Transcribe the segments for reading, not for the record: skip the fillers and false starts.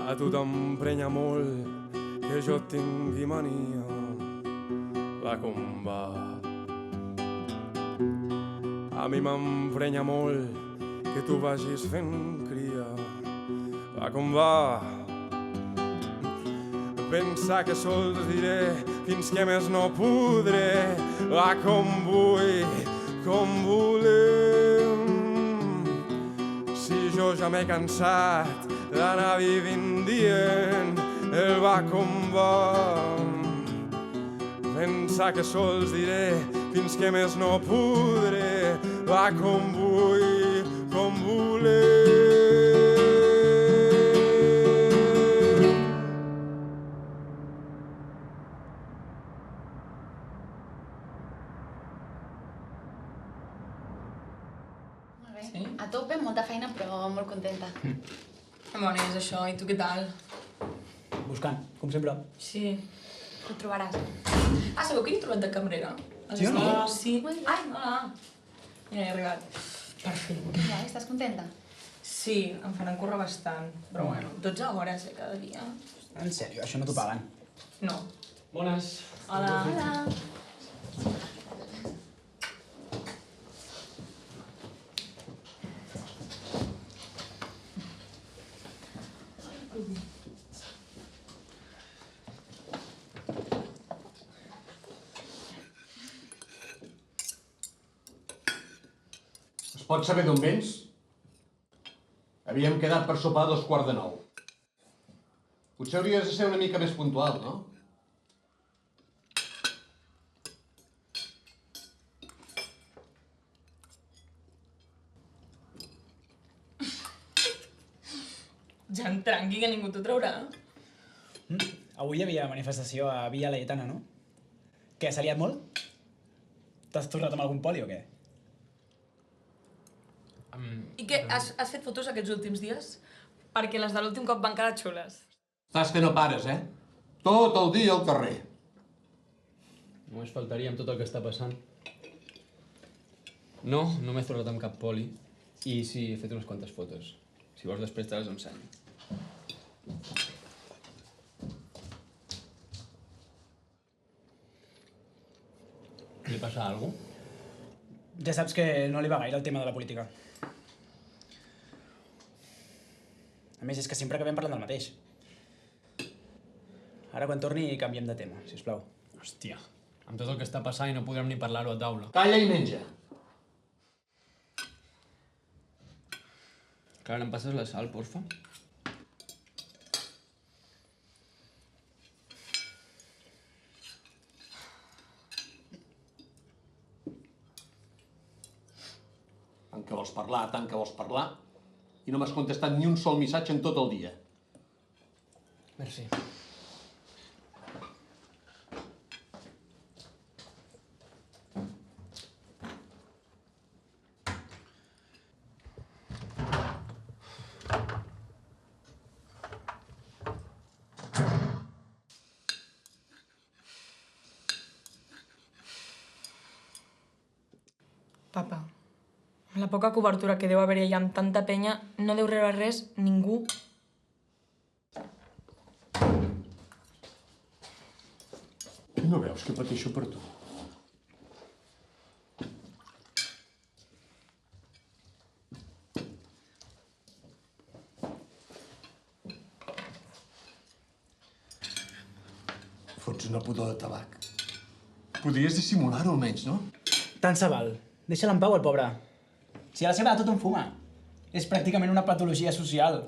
A tu t'emprenya molt que jo tingui mania. Va com va. A mi m'emprenya molt que tu vagis fent cria. Va com va. Pensar que sols diré fins que més no podré. Va com vull, com volem. Si jo ja m'he cansat d'anar vivint dient el va com va. Pensar que sols diré fins que més no podré. Va com vull, com volem. A tope, molta feina, però molt contenta. Bona, és això. I tu què tal? Buscant, com sempre. Sí. Ho trobaràs. Ah, sabeu que he trobat de cambrera? Sí o no? Sí. Molt bé. Ai, hola. Mira, he arribat. Perfecte. Ja, estàs contenta? Sí, em faran córrer bastant. Però bueno, 12 hores, cada dia. En sèrio, això no t'ho paguen? No. Bones. Hola. Hola. Es pot saber d'on vens? Havíem quedat per sopar a 8:45. Potser hauries de ser una mica més puntual, no? Ja en tranqui, que ningú t'ho traurà. Avui hi havia manifestació a Villa Laietana, no? Què, s'ha liat molt? T'has tornat amb algun poli o què? I què, has fet fotos aquests últims dies? Perquè les de l'últim cop van quedar xules. Estàs que no pares, eh? Tot el dia al carrer. Només faltaria amb tot el que està passant. No m'he tornat amb cap poli. I sí, he fet unes quantes fotos. Si vols després te les ensenyo. Li passa alguna cosa? Ja saps que no li va gaire el tema de la política. A més, és que sempre acabem parlant del mateix. Ara, quan torni, canviem de tema, sisplau. Hòstia, amb tot el que està passant i no podrem ni parlar-ho a taula. Calla i menja. Clara, em passes la sal, porfa? Tant que vols parlar, tant que vols parlar. I no m'has contestat ni un sol missatge en tot el dia. Merci. Papa, amb la poca cobertura que deu haver-hi allà amb tanta penya, no deu rebre res ningú. Tu no veus que pateixo per tu? Fots una pudor de tabac. Podries dissimular-ho almenys, no? Tant se val. Deixa'l en pau, el pobre. Si a la seva edat tothom fuma. És pràcticament una patologia social.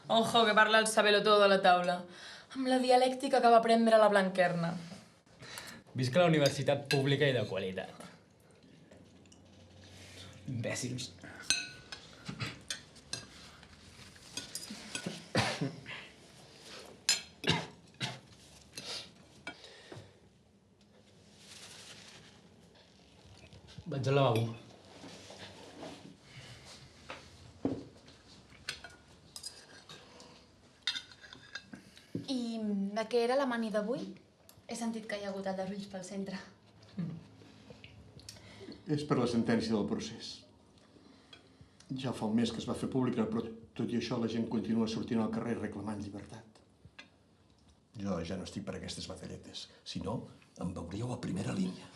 Ojo, que parla el sabelotodo de la taula. Amb la dialèctica que va aprendre a la Blanquerna. Visca la universitat pública i de qualitat. Imbècils. Vaig al lavabo. I de què era la mani d'avui? He sentit que hi ha hagut aldarulls pel centre. És per la sentència del procés. Ja fa un mes que es va fer pública, però tot i això la gent continua sortint al carrer reclamant llibertat. Jo ja no estic per aquestes batalletes. Si no, em veuríeu a primera línia.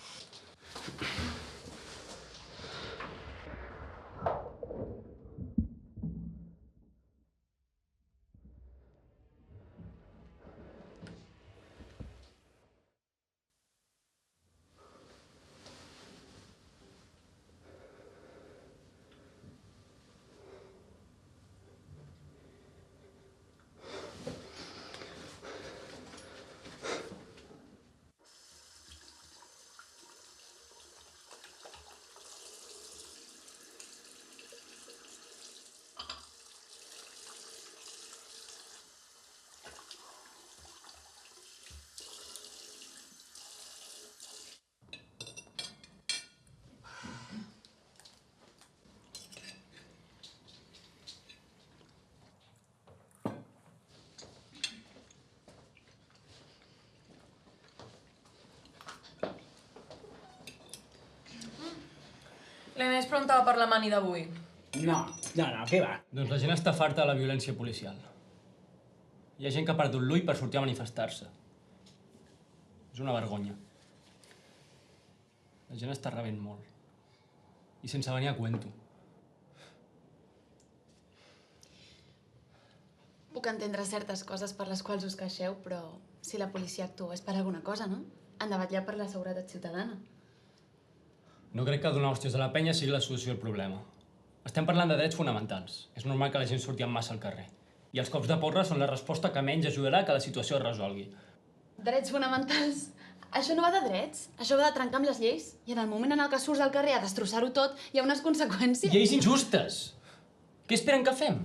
L'Inés preguntava per la mani d'avui. No, què va? Doncs la gent està farta de la violència policial. Hi ha gent que ha perdut l'ull per sortir a manifestar-se. És una vergonya. La gent està rebent molt. I sense venir a cuento. Puc entendre certes coses per les quals us queixeu, però si la policia actua és per alguna cosa, no? Han de vetllar per la seguretat ciutadana. No crec que donar hòsties a la penya sigui la solució al problema. Estem parlant de drets fonamentals. És normal que la gent surti en massa al carrer. I els cops de porra són la resposta que menys ajudarà que la situació es resolgui. Drets fonamentals? Això no va de drets. Això va de trencar amb les lleis. I en el moment en el que surts al carrer a destrossar-ho tot, hi ha unes conseqüències. Lleis injustes! Què esperen que fem?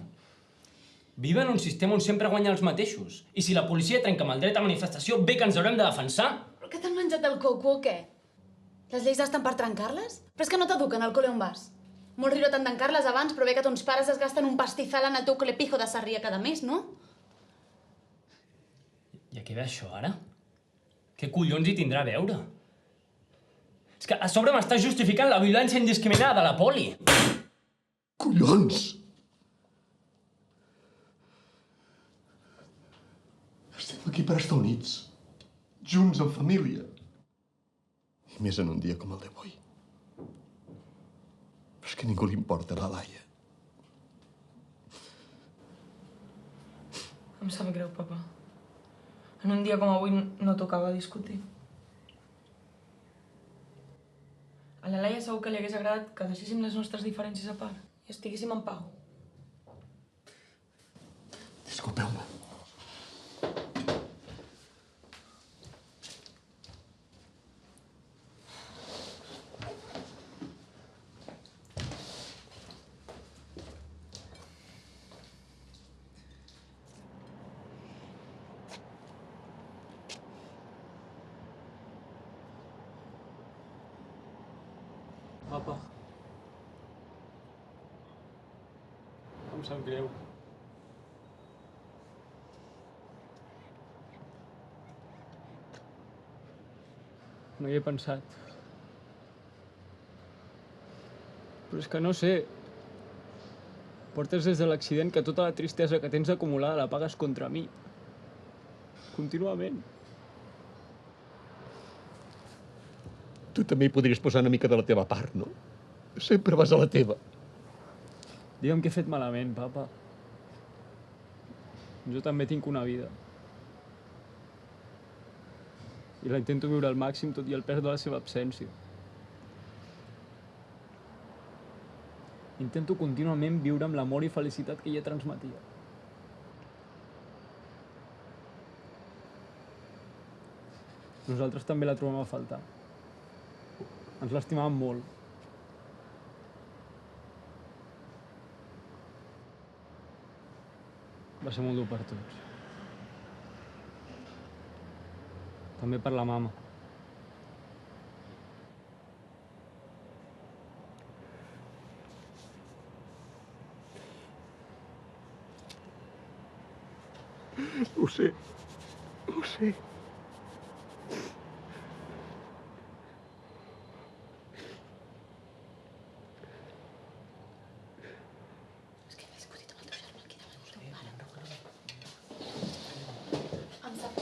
Vivim en un sistema on sempre guanyen els mateixos. I si la policia trenca amb el dret a manifestació, bé que ens haurem de defensar. Però que t'han menjat el coco o què? Les lleis estan per trencar-les? Però és que no t'eduquen al col·le on vas. Molt riure tant tancar-les abans, però bé que tons pares es gasten un pastizal en el teu col·le pijo de Sarrià cada mes, no? I a què ve això, ara? Què collons hi tindrà a veure? És que a sobre m'estàs justificant la violència indiscriminada de la poli. Collons! Estem aquí per estar units. Junts, en família. I més en un dia com el d'avui. Però és que a ningú li importa la Laia. Em sap greu, papa. En un dia com avui no tocava discutir. A la Laia segur que li hagués agradat que deixéssim les nostres diferències a part i estiguéssim en pau. Disculpeu-me. Papa. Em sap greu. No hi he pensat. Però és que no sé. Portes des de l'accident que tota la tristesa que tens acumulada la pagues contra mi. Contínuament. Tu també hi podries posar una mica de la teva part, no? Sempre vas a la teva. Digue'm què he fet malament, papa. Jo també tinc una vida. I la intento viure al màxim tot i el pes de la seva absència. Intento contínuament viure amb l'amor i felicitat que ella transmetia. Nosaltres també la trobem a faltar. Ens l'estimàvem molt. Va ser molt dur per tots. També per la mama. Ho sé. Ho sé.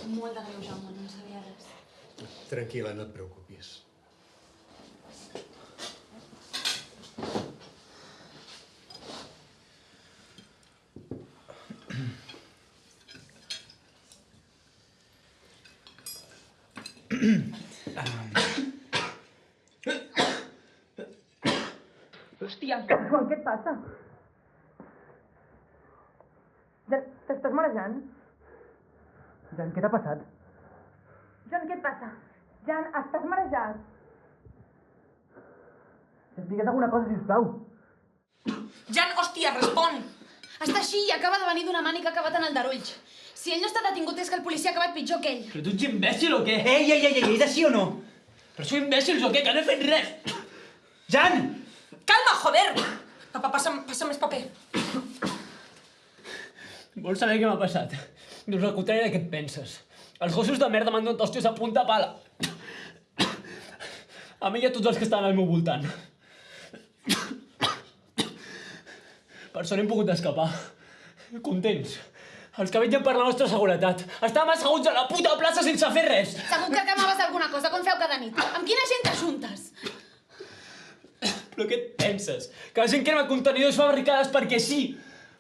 Molt de greu, Jaume, no en sabia res. Tranquil·la, no et preocupis. Hòstia, Joan, què et passa? Jan, t'estàs marejant? Jan, què t'ha passat? Jan, què et passa? Jan, estàs marejat? Digues alguna cosa, sisplau. Jan, hòstia, respon! Està així i acaba de venir d'una mani que ha acabat en el darulls. Si ell no està detingut és que el policia ha acabat pitjor que ell. Però tu ets imbècil o què? Ei, és així o no? Però sou imbècils o què? Que no he fet res! Jan! Calma, joder! Papa, passa'm més paper. Vols saber què m'ha passat? Doncs el contrari de què et penses. Els gossos de merda m'han donat hòsties a punta pala. A mi i a tots els que estaven al meu voltant. Per sort hem pogut escapar. Contents. Els que vetllen per la nostra seguretat. Estàvem asseguts a la puta plaça sense fer res. Segur que cremaves alguna cosa, com feu cada nit. Amb quina gent t'ajuntes? Però què et penses? Que la gent crema contenidors fa barricades perquè sí.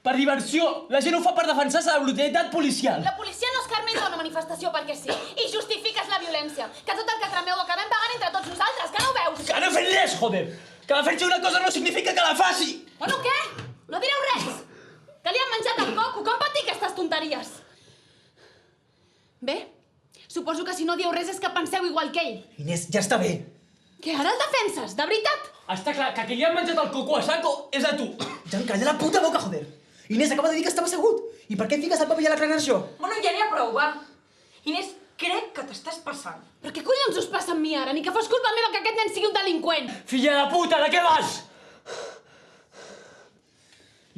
Per diversió. La gent ho fa per defensar-se de la brutalitat policial. La policia no escarmenta una manifestació perquè sí. I justifiques la violència. Que tot el que cremeu ho acabem pagant entre tots nosaltres, que no ho veus? Que no he fet res, joder! Que defensi una cosa no significa que la faci! Bueno, què? No direu res? Que li han menjat el coco? Com pot dir aquestes tonteries? Bé, suposo que si no dieu res és que penseu igual que ell. Inés, ja està bé. Què, ara el defenses? De veritat? Està clar que a qui li han menjat el coco a saco és a tu. Jan, calla la puta boca, joder. Inés acaba de dir que estava assegut. I per què fiques el paper a la declaració? Bueno, ja n'hi ha prou, va. Inés, crec que t'estàs passant. Però què collons us passa amb mi ara? Ni que fos culpa meva que aquest nen sigui un delinqüent. Filla de puta, de què vas?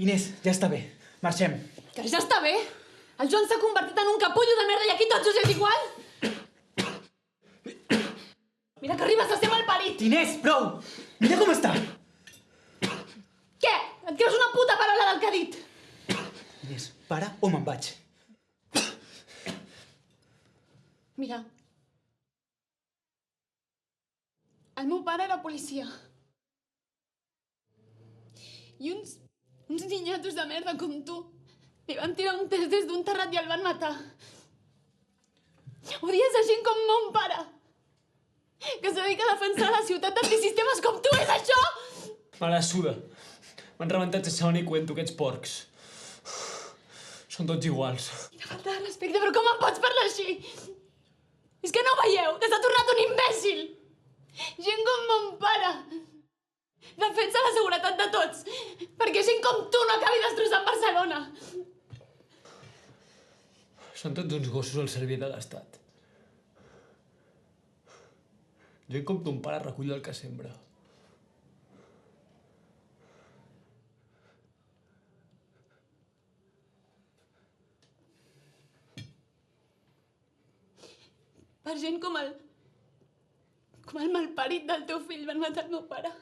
Inés, ja està bé. Marxem. Que ja està bé. El Joan s'ha convertit en un capullo de merda i aquí tots us és igual. Mira que arribes a ser malparit. Inés, prou! Mira com està. Què? Et creus una puta paraula del que ha dit? Inés, para o me'n vaig. Mira. El meu pare era policia. I uns niñatos de merda com tu li van tirar un test des d'un terrat i el van matar. Odies a gent com mon pare, que es dedica a defensar la ciutat d'antisistemes com tu, és això? Me la suda. M'han rebentat sense saber ni cuento, aquests porcs. Són tots iguals. Quina falta de respecte, però com em pots parlar així? És que no veieu? T'has tornat un imbècil! Gent com mon pare defensa la seguretat de tots, perquè gent com tu no acabi destrossant Barcelona. Són tots uns gossos al servei de l'Estat. Gent com ton pare recull el que sembra. Per gent com el malparit del teu fill van matar el meu pare.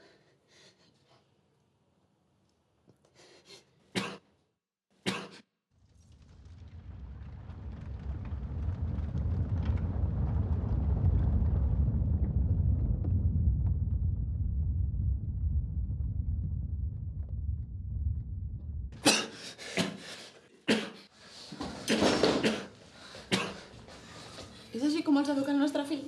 És així com els educa el nostre fill.